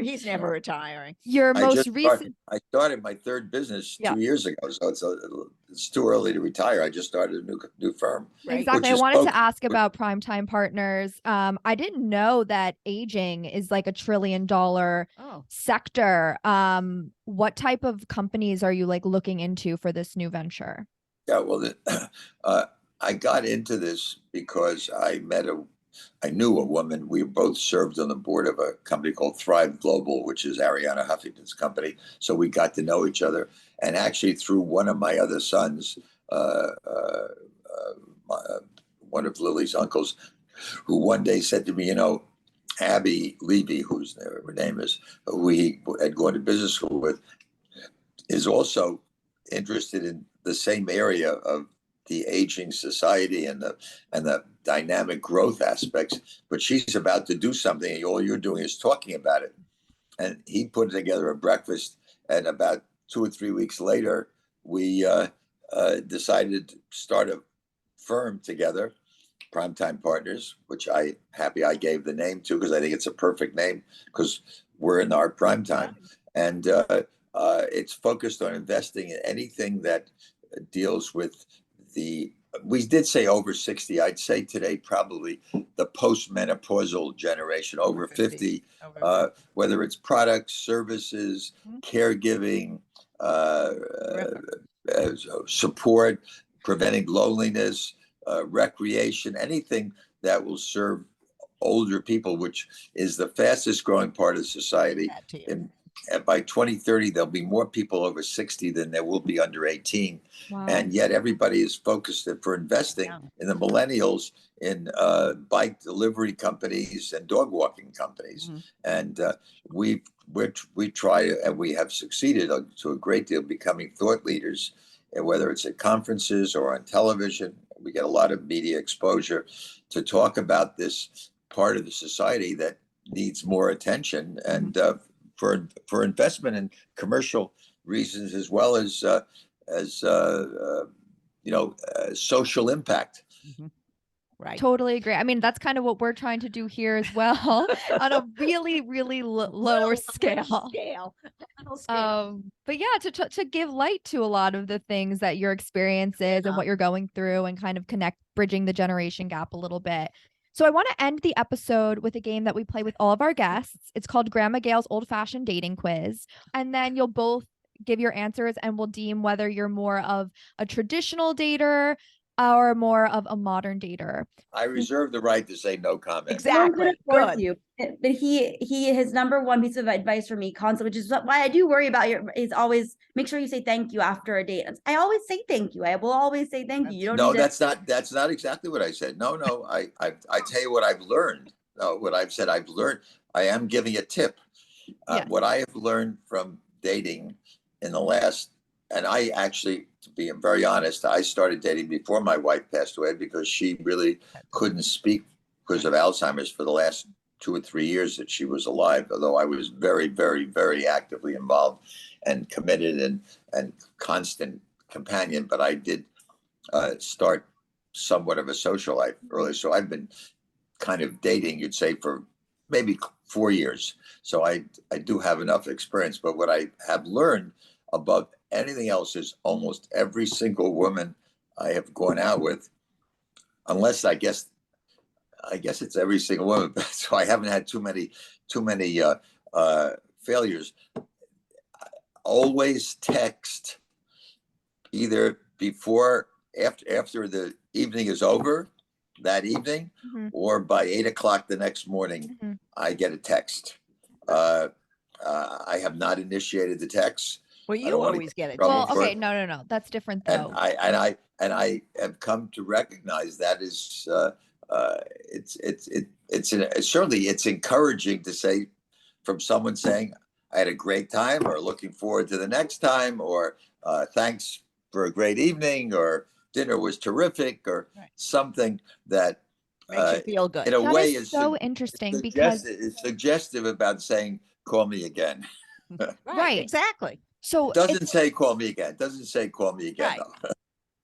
He's never retiring. Your most recent. I started my 3rd business Yeah. 2 years ago, so it's too early to retire. I just started a new firm. Right. Exactly. I wanted to ask about Primetime Partners. I didn't know that aging is like $1 trillion sector. What type of companies are you like looking into for this new venture? Yeah, well, I got into this because I knew a woman. We both served on the board of a company called Thrive Global, which is Ariana Huffington's company. So we got to know each other. And actually, through one of my other sons, one of Lily's uncles, who one day said to me, Abby Levy, whose her name is, who he had gone to business school with, is also interested in the same area of the aging society and the dynamic growth aspects, but she's about to do something, and all you're doing is talking about it. And he put together a breakfast, and about 2 or 3 weeks later, we decided to start a firm together, Primetime Partners, which I gave the name to, because I think it's a perfect name, because we're in our prime time. And it's focused on investing in anything that deals with we did say over 60. I'd say today probably the postmenopausal generation, over 50, whether it's products, services, caregiving, support, preventing loneliness, recreation, anything that will serve older people, which is the fastest growing part of society. by 2030, there'll be more people over 60 than there will be under 18. Wow. And yet everybody is focused for investing in the millennials in bike delivery companies and dog walking companies. And we try, and we have succeeded to a great deal becoming thought leaders, and whether it's at conferences or on television. We get a lot of media exposure to talk about this part of the society that needs more attention, and for investment and commercial reasons, as well as social impact. Right. Totally agree. I mean, that's kind of what we're trying to do here as well on a really, really lower scale. But yeah, to give light to a lot of the things that your experiences and what you're going through, and kind of bridging the generation gap a little bit. So I want to end the episode with a game that we play with all of our guests. It's called Grandma Gail's Old Fashioned Dating Quiz. And then you'll both give your answers, and we'll deem whether you're more of a traditional dater or more of a modern dater. I reserve the right to say no comment. Exactly. Good. You. But his number one piece of advice for me constantly, which is why I do worry about is always make sure you say thank you after a date. I always say thank you. I will always say thank you. You don't No, need that's not exactly what I said. No, I tell you what I've learned. No, what I've said I've learned. I am giving a tip. Yes. What I have learned from dating in the last, and I actually, to be very honest, I started dating before my wife passed away, because she really couldn't speak because of Alzheimer's for the last 2 or 3 years that she was alive, although I was very, very, very actively involved and committed and constant companion. But I did start somewhat of a social life early. So I've been kind of dating, you'd say, for maybe 4 years. So I do have enough experience. But what I have learned above anything else is almost every single woman I have gone out with, unless I guess it's every single woman. So I haven't had too many failures. Always text either before, after the evening is over, that evening, or by 8 o'clock the next morning. I get a text. I have not initiated the text. Well, you always get it. Well, okay, no, that's different though. And I have come to recognize that is certainly it's encouraging to say, from someone saying I had a great time, or looking forward to the next time, or thanks for a great evening, or dinner was terrific, or something that makes you feel good. In a way, is so interesting, because it's suggestive about saying call me again. Right, exactly. So it doesn't say call me again. It doesn't say call me again, though.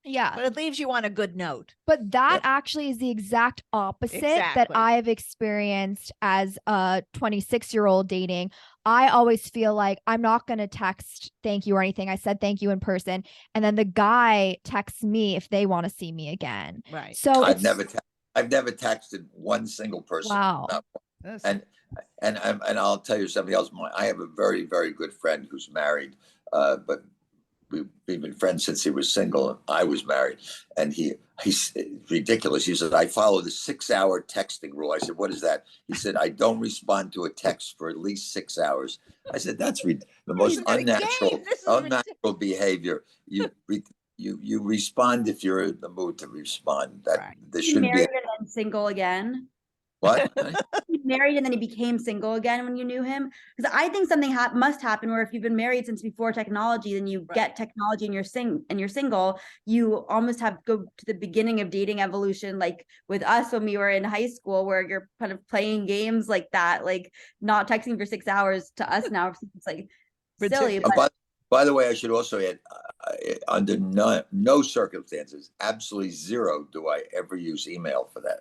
Yeah. But it leaves you on a good note. But that actually is the exact opposite that I've experienced as a 26-year-old dating. I always feel like I'm not going to text thank you or anything. I said thank you in person. And then the guy texts me if they want to see me again. Right. So I've never texted one single person. Wow. And I'll tell you something else. I have a very, very good friend who's married, but we've been friends since he was single and I was married. And he's ridiculous. He said, I follow the 6-hour texting rule. I said, what is that? He said, I don't respond to a text for at least 6 hours. I said, that's the most unnatural behavior. You respond if you're in the mood to respond. There shouldn't be. Married and then single again. What? He married and then he became single again when you knew him, because I think something must happen where if you've been married since before technology, then you get technology and you're single, you almost have go to the beginning of dating evolution, like with us when we were in high school, where you're kind of playing games like that, like not texting for 6 hours. To us now it's like silly. By the way, I should also add, under no circumstances, absolutely zero, do I ever use email for that,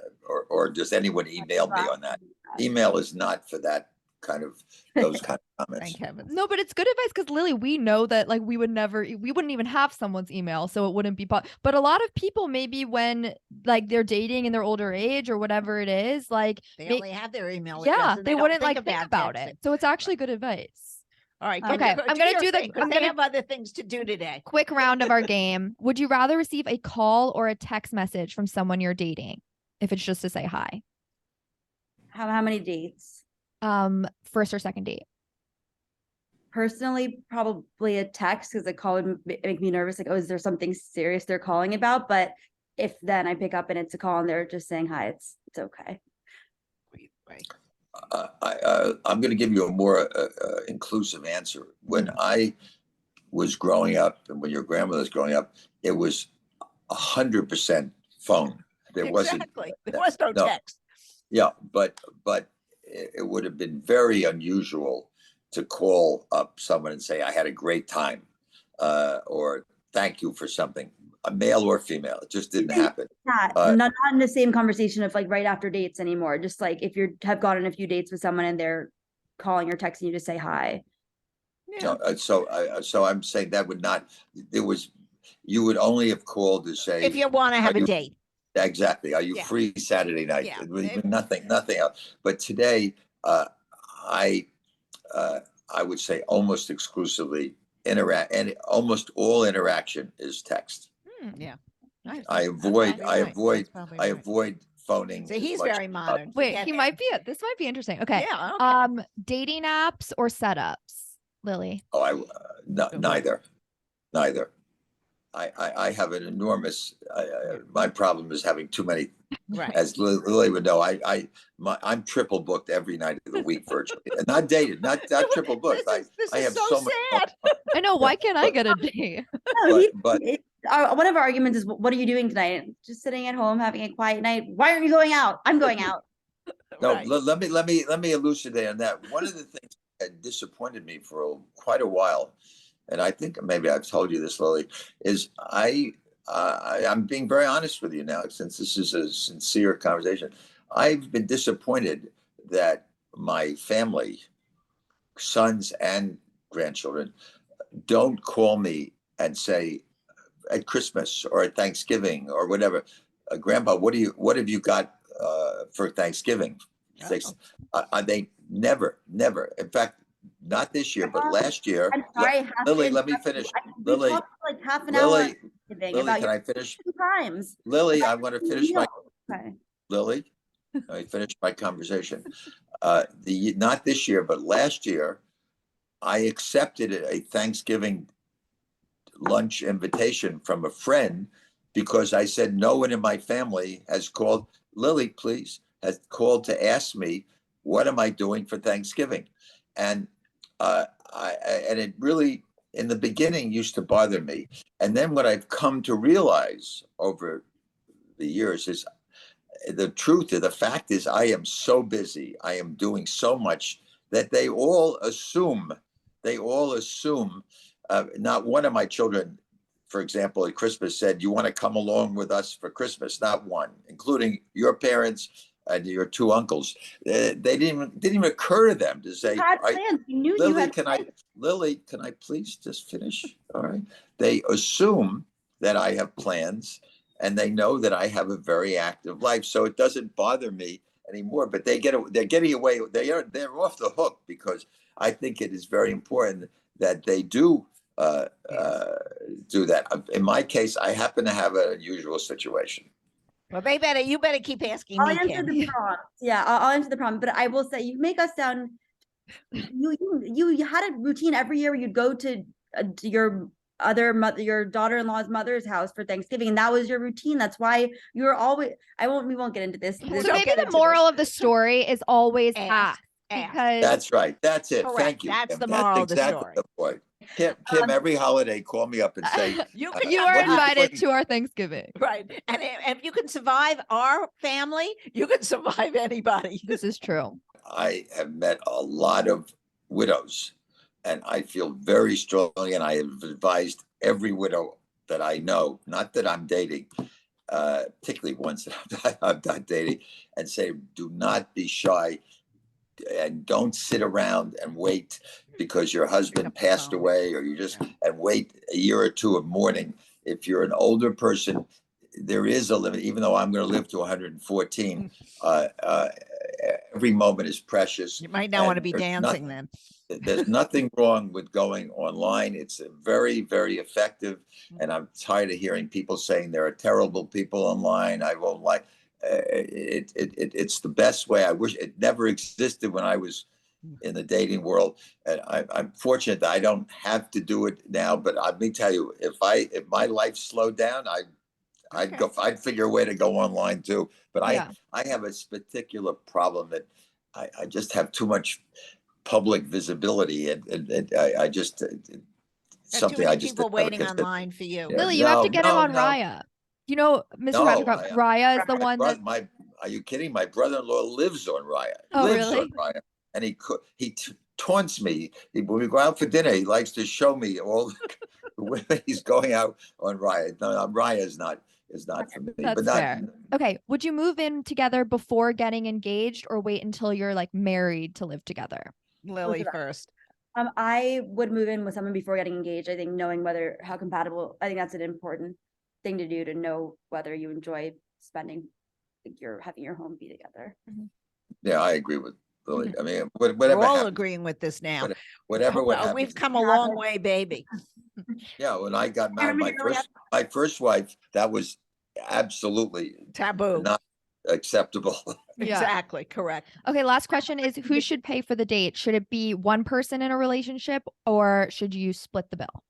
or does anyone email me on that? Email is not for that kind of those kind of comments. Thank heavens. No, but it's good advice, because Lily, we know that like we wouldn't even have someone's email, so it wouldn't be. But a lot of people, maybe when like they're dating in their older age or whatever it is, like they only have their email. Yeah, they wouldn't think about it. So it's actually good advice. All right. Okay. I'm going to do I'm going to have other things to do today. Quick round of our game. Would you rather receive a call or a text message from someone you're dating, if it's just to say hi? How many dates? First or second date? personally, probably a text, because a call would make me nervous. Like, oh, is there something serious they're calling about? But if then I pick up and it's a call and they're just saying hi, it's okay. Right. I'm going to give you a more inclusive answer. When I was growing up, and when your grandmother was growing up, it was 100% phone. There wasn't. There was no text. Yeah, but it would have been very unusual to call up someone and say, "I had a great time," or "Thank you for something," a male or female. It just didn't happen. Not in the same conversation of like right after dates anymore. Just like if you have gone on a few dates with someone and they're calling or texting you to say hi. Yeah. So I'm saying that would not. There was. You would only have called to say if you want to have a date. Exactly. Are you free Saturday night? Yeah. Nothing else. But today, I would say almost exclusively and almost all interaction is text. Yeah. I avoid phoning. So he's very modern. Wait, this might be interesting. Okay. Yeah. Okay. Dating apps or setups, Lily? Oh, neither. I have an enormous. My problem is having too many. Right. As Lily would know, I'm triple booked every night of the week virtually. Not dated, not triple booked. This I is have so sad. I know. Why can't I get a date? But one of our arguments is, what are you doing tonight? Just sitting at home having a quiet night. Why aren't you going out? I'm going out. No, Right. let me elucidate on that. One of the things that disappointed me for quite a while, and I think maybe I've told you this, Lily, is I'm being very honest with you now, since this is a sincere conversation. I've been disappointed that my family, sons and grandchildren, don't call me and say at Christmas or at Thanksgiving or whatever, Grandpa, what have you got for Thanksgiving? They never. In fact, not this year, but last year. I'm sorry, Lily, let me finish. Lily, talked for like half an hour. Lily, can I finish? Times. Lily, I want to finish my. Okay. Lily, let me finish my conversation. Not this year, but last year, I accepted a Thanksgiving lunch invitation from a friend because I said no one in my family has called. Lily, please, has called to ask me what am I doing for Thanksgiving, and and it really in the beginning used to bother me, and then what I've come to realize over the years is the truth of the fact is I am so busy, I am doing so much that they all assume. Not one of my children, for example, at Christmas said, "You want to come along with us for Christmas?" Not one, including your parents and your two uncles. They didn't even occur to them to say, Lily, can I please just finish? All right. They assume that I have plans and they know that I have a very active life. So it doesn't bother me anymore, but they're getting away. They're off the hook because I think it is very important that they do do that. In my case, I happen to have an unusual situation. Well, you better keep asking I'll me, answer Kim. the prompt. Yeah, I'll answer the prompt. But I will say, you make us sound. You had a routine every year where you'd go to your daughter-in-law's mother's house for Thanksgiving, and that was your routine. That's why you were always. We won't get into this. So maybe the moral of the story is always ask. Because that's right. That's it. Correct. Thank you. That's Kim. the moral of the exactly story. The point. Kim, every holiday, call me up and say you are invited to our Thanksgiving. Right. And if you can survive our family, you can survive anybody. This is true. I have met a lot of widows, and I feel very strongly, and I have advised every widow that I know, not that I'm dating, particularly ones that I'm not dating, and say, do not be shy. And don't sit around and wait because your husband passed away, or and wait a year or two of mourning. If you're an older person, there is a limit. Even though I'm going to live to 114, every moment is precious. You might not want to be dancing then. There's nothing wrong with going online. It's very, very effective. And I'm tired of hearing people saying there are terrible people online. I won't like. It's the best way. I wish it never existed when I was in the dating world. And I'm fortunate that I don't have to do it now. But let me tell you, if my life slowed down, I'd figure a way to go online too. But Yeah. I have a particular problem that I just have too much public visibility, and I just There are too something many I just people never waiting considered. online for you. Yeah, Lily, you have to get him on no, Raya. You know, Mr. no. Patricof, Raya is the one that. Are you kidding? My brother-in-law lives on Raya. Oh, Lives on really? Raya, and he taunts me. When we go out for dinner, he likes to show me all the women he's going out on Raya. No, Raya is not for me. That's but not. fair. Okay. Would you move in together before getting engaged or wait until you're like married to live together? Lily first. I would move in with someone before getting engaged. I think knowing how compatible, I think that's an important thing to do, to know whether you enjoy spending, having your home be together. Yeah, I agree with Lily. I mean, We're whatever all happens, agreeing with this now. whatever would Well, happen. we've come a long way, baby. Yeah, when I got married, my first wife, that was absolutely Taboo. not acceptable. Yeah. Exactly. Correct. Okay. Last question is, who should pay for the date? Should it be one person in a relationship or should you split the bill?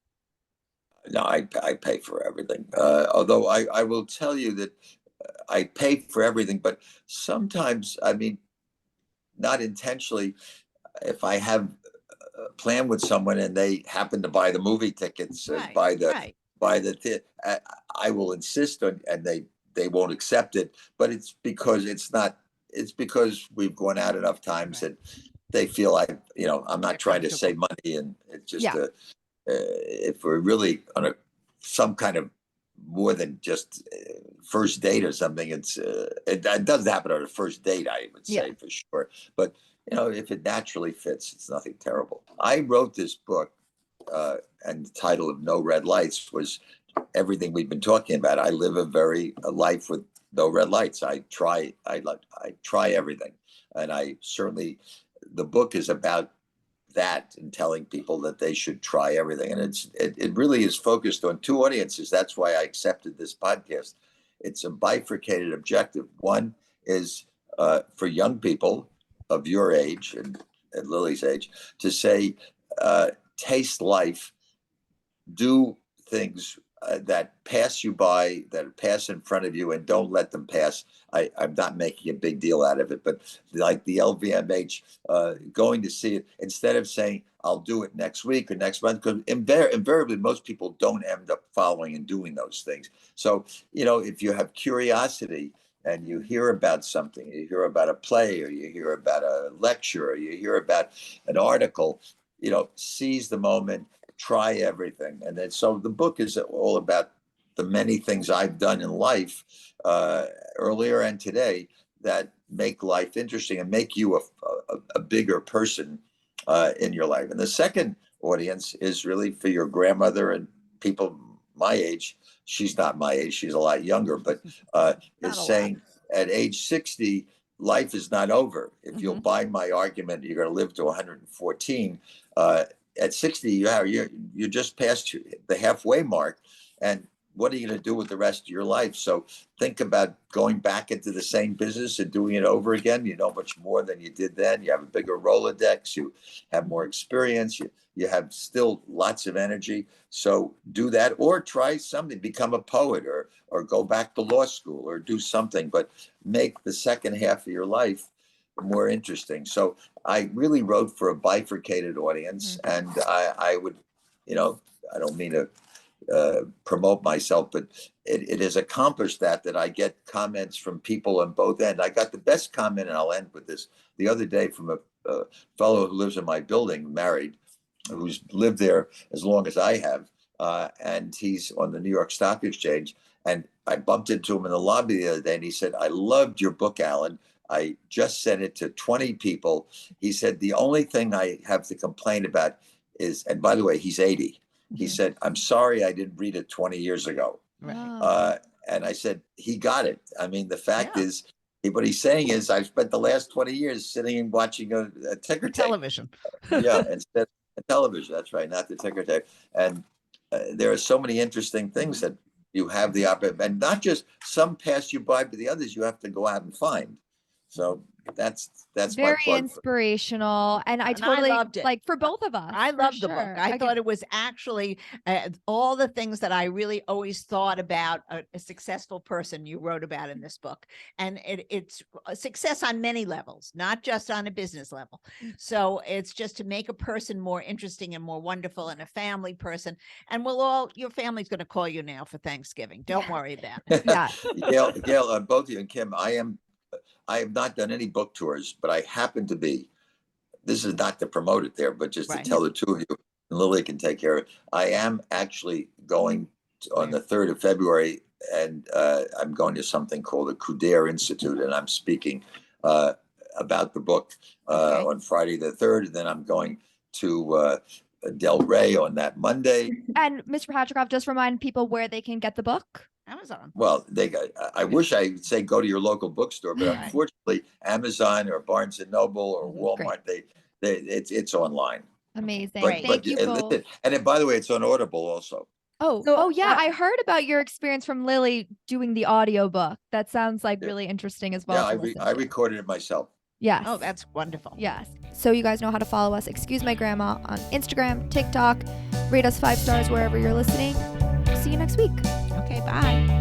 No, I pay for everything. Although I will tell you that I pay for everything, but sometimes, I mean, not intentionally, if I have a plan with someone and they happen to buy the movie tickets, I will insist on, and they won't accept it. But it's because it's because we've gone out enough times that they feel like, I'm not trying to save money, and it's just if we're really on some kind of more than just first date or something, it doesn't happen on a first date, I would say, for sure. But if it naturally fits, it's nothing terrible. I wrote this book, and the title of No Red Lights was everything we've been talking about. I live a life with no red lights. I try everything, and the book is about that, and telling people that they should try everything. And it really is focused on two audiences. That's why I accepted this podcast. It's a bifurcated objective. One is for young people of your age and Lily's age to say, taste life, do things that pass you by, that pass in front of you, and don't let them pass. I'm not making a big deal out of it, but like the LVMH, going to see it, instead of saying, I'll do it next week or next month, because invariably most people don't end up following and doing those things. So, if you have curiosity and you hear about something, you hear about a play, or you hear about a lecture, or you hear about an article, seize the moment, try everything. And then, so the book is all about the many things I've done in life, earlier and today, that make life interesting and make you a bigger person in your life. And the second audience is really for your grandmother and people my age. She's not my age, she's a lot younger, but is saying at age 60, life is not over. If you'll buy my argument, you're going to live to 114. At 60, you're just past the halfway mark. And what are you going to do with the rest of your life? So think about going back into the same business and doing it over again. You know much more than you did then. You have a bigger Rolodex. You have more experience. You have still lots of energy. So do that, or try something, become a poet, or go back to law school, or do something, but make the second half of your life more interesting. So I really wrote for a bifurcated audience, and I would, I don't mean to promote myself, but it has accomplished that I get comments from people on both ends. I got the best comment, and I'll end with this, the other day, from a fellow who lives in my building, married, who's lived there as long as I have, and he's on the New York Stock Exchange. And I bumped into him in the lobby the other day, and he said, I loved your book, Alan. I just sent it to 20 people. He said, the only thing I have to complain about is, and by the way, he's 80. He said, I'm sorry I didn't read it 20 years ago. Right. And I said, he got it. I mean, the fact is, what he's saying is, I've spent the last 20 years sitting and watching a ticker tape. Television. Instead of television. That's right, not the ticker tape. And there are so many interesting things that you have the opportunity, and not just some pass you by, but the others you have to go out and find. So that's my Very plug. inspirational. And I And I totally loved it. like for both of us. I for loved the book. sure. I Again, thought it was actually all the things that I really always thought about a successful person you wrote about in this book. And it's a success on many levels, not just on a business level. So it's just to make a person more interesting and more wonderful, and a family person. And your family's going to call you now for Thanksgiving. Don't worry about it. Yeah. Gail, both of you and Kim, I have not done any book tours, but I happen to be. This is not to promote it there, but just to Right. tell the two of you, and Lily can take care of it. I am actually going on the 3rd of February, and I'm going to something called the Kuder Institute, and I'm speaking about the book on Friday the 3rd, and then I'm going to Del Rey on that Monday. And Mr. Patricof, just remind people where they can get the book. Amazon. Well, I wish I could say go to your local bookstore, but Right. unfortunately, Amazon or Barnes and Noble or Walmart, it's online. Amazing. Great. Thank you both. Listen, and then, by the way, it's on Audible also. Oh yeah, I heard about your experience from Lily doing the audiobook. That sounds like really interesting as well. Yeah, I recorded it myself. Yes. Oh, that's wonderful. Yes. So you guys know how to follow us. Excuse My Grandma on Instagram, TikTok. Rate us 5 stars wherever you're listening. See you next week. Okay, bye.